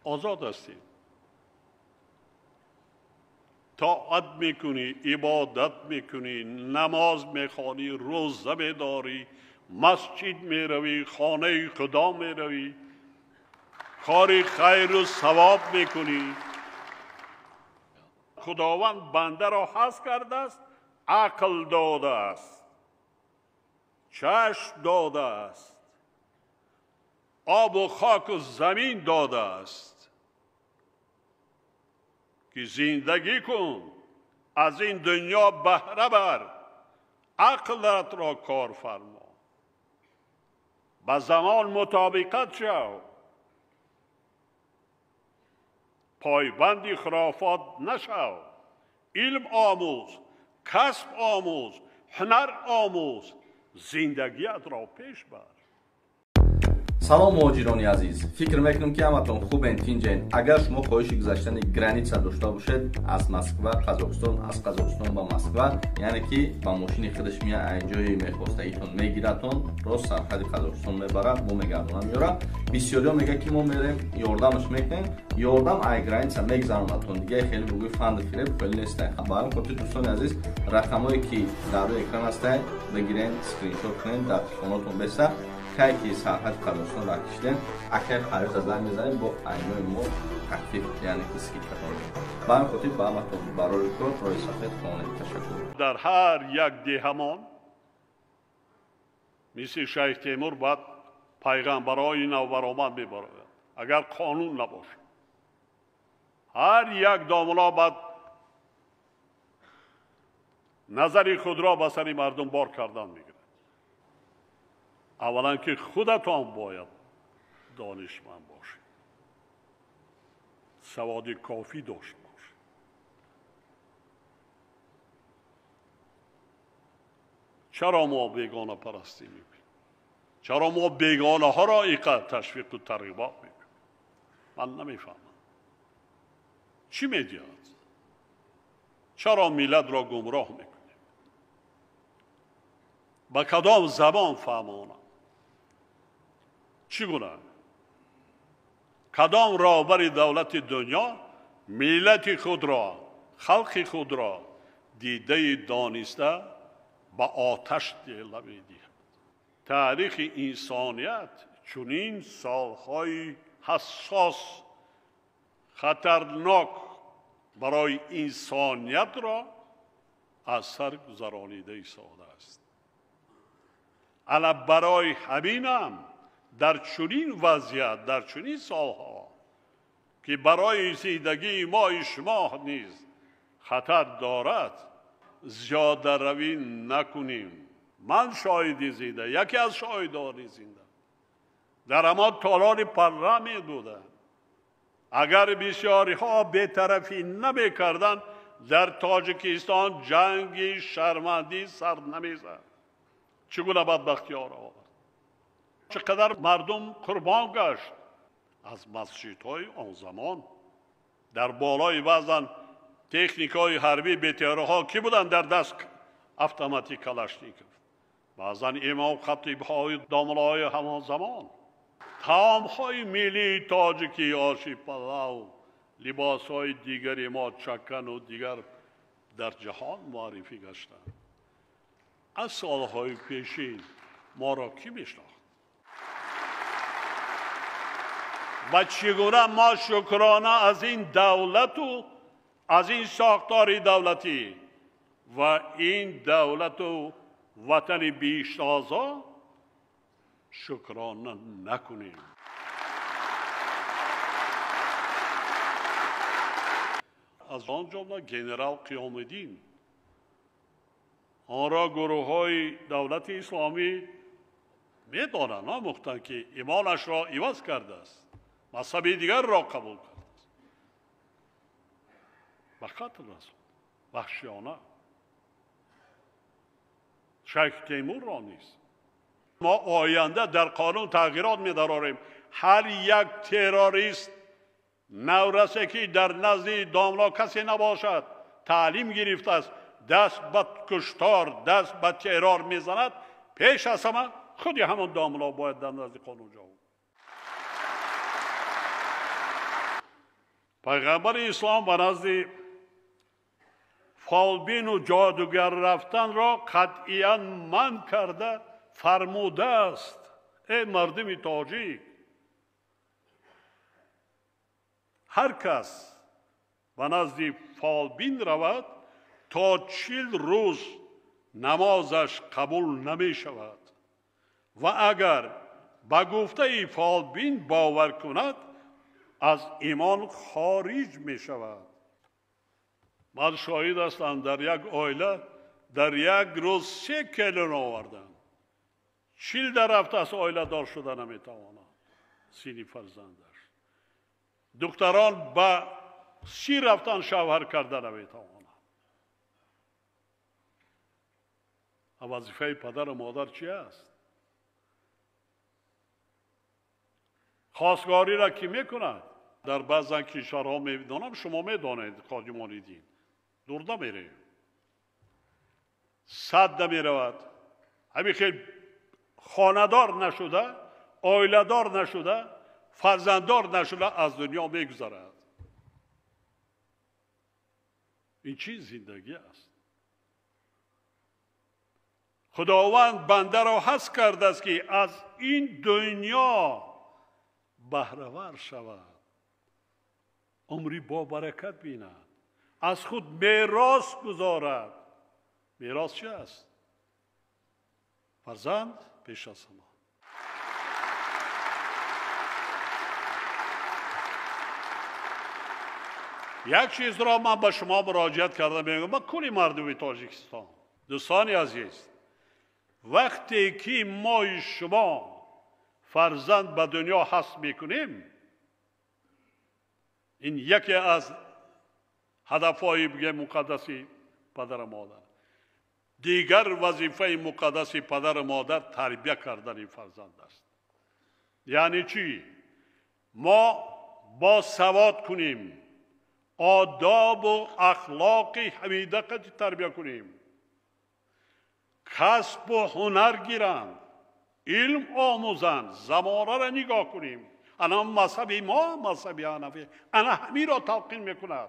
آزاد هستیم. طاعت میکنی، عبادت میکنی، نماز میخوانی، روزه میداری، مسجد میروی، خانه خدا میروی، کار خیر و ثواب میکنی. خداوند بنده را هست کرده است، عقل داده است، چشم داده است، آب و خاک و زمین داده است که زندگی کن، از این دنیا بهره بر، عقلت را کار فرما، با زمان مطابقت شو، پایبند خرافات نشو، علم آموز، کسب آموز، هنر آموز، زندگیت را پیش بر. салом муҳоҷирони азиз, фикр мекунам ки ҳаматон хубен тинҷен. агар шумо хоҳиши гузаштани граница дошта бошед аз Москва Қазоқистон, аз Қазоқистон ба Москва, яъне ки ба мошини худаш мия ай ҷои мехостагитон мегиратон, рост сарҳади Қазоқистон мебарад, мо мегардонам ёра. бисёриё мега ки мо мерем ёрдамаш мекунем, ёрдам ай граница мегзаронатон. дигаи хеле бугӯи фанду фиреб хеле нестай. ба ҳамин хотир дӯстони азиз, рақамое ки дар рӯи экран ҳастанд бигирен, скриншот кунед, дар телефонотон беста. کاری که سرحد قزاقستان را کشیدن، اگر خارج از زمین می‌زنیم با عینای ما تخفیف، یعنی اسکیپ کردن. با این خاطر با همتون برای کار روی صفحه خانه تشکر. در هر یک دهمان مثل شیخ تیمور باید پیغمبرای نو برآمد می‌براید. اگر قانون نباشه، هر یک داملا باید نظر خود را به سر مردم بار کردن می‌گیرد. اولا که خودتان باید دانشمند باشید، سواد کافی داشته باشید. چرا ما بیگانه پرستی میکنیم؟ چرا ما بیگانه ها را اینقدر تشویق و ترغیبات میکنیم؟ من نمیفهمم. چی میدید؟ چرا ملت را گمراه میکنیم؟ با کدام زبان فهمانم؟ چگونه؟ کدام راهبر دولت دنیا ملت خود را، خلق خود را دیده دانسته با آتش دل می‌دهد؟ تاریخ انسانیت چنین سالهای حساس، خطرناک برای انسانیت را از سر گذرانیده ایستاده است. الان برای همینم در چنین وضعیت، در چنین سالها که برای زندگی ما شما نیز خطر دارد، زیاده روی نکنیم. من شاهدی زنده، یکی از شاهدان زنده در اما تالار پره می بودن. اگر بسیاری ها بی‌طرفی نمی کردن، در تاجیکستان جنگی شرمندی سر نمی زد. چگونه بدبختی ها را آورد؟ چقدر مردم قربان گشت از مسجدهای آن زمان. در بالای بعضن تکنیکای حربی بی‌طرف‌ها کی بودن در دست اتوماتیک کلاشنیکوف؟ بعضن امام خطیب های داملای همان زمان. تام های ملی تاجیکی، آشی پلاو، لباس های دیگری ما چکن و دیگر در جهان معرفی گشتند. از سالهای پیشین ما را کی میشناخت؟ و چگونه ما شکرانه از این دولت و از این ساختار دولتی و این دولت و وطن بیشتازا شکرانه نکنیم؟ از آن جمله جنرال قیام الدین آن را گروه های دولت اسلامی میدانند، آموختند که ایمانش را عوض کرده است، مذهب دیگر را قبول کرده است. و قتل رسول وحشیانه شیخ تیمور را نیست. ما آینده در قانون تغییرات می‌داریم. هر یک تروریست نورسه که در نزد داملا کسی نباشد، تعلیم گرفته است، دست به کشتار، دست به ترور میزند، پیش از همه خود همون داملا باید در نزد قانون جا. پیغمبر اسلام به نزد فالبین و جادوگر رفتن را قطعیاً منع کرده فرموده است. ای مردم تاجیک، هر کس به نزد فالبین رود تا 40 روز نمازش قبول نمی شود و اگر به گفته فالبین باور کند از ایمان خارج می شود. من شاهد هستم در یک عائله در یک روز 3 کیلو آوردن. 40 در هفته از عائله دار شده نمیتواند سینی فرزندش. دکتران به 30 رفتن شوهر کرده نمیتواند. وظیفه پدر و مادر چی است؟ خواستگاری را کی میکند؟ در بعضی کشورها میدانم، شما میدانید خادمان دین دور نمیره، صد نمیرود. همین که خاندار نشده، عائله‌دار نشده، فرزنددار نشده از دنیا میگذرد. این چی زندگی است؟ خداوند بنده را حث کرده است که از این دنیا بهره‌ور شود، عمری با برکت بیند، از خود میراث گذارد. میراث چی است؟ فرزند پیش از همه. یک چیز را من به شما مراجعت کردم، میگم من کلی مردم تاجیکستان، دوستانی عزیز، وقتی که ما شما فرزند به دنیا حس میکنیم، این یکی از هدفهای بگه مقدسی پدر و مادر. دیگر وظیفه مقدسی پدر و مادر تربیت کردن این فرزند است. یعنی چی؟ ما با سواد کنیم، آداب و اخلاق حمیده تربیت کنیم، کسب و هنر گیرند، علم آموزند، زمانه را نگاه کنیم. انا مذهبی ما مذهبی حنفی، انا همین را تلقین میکند.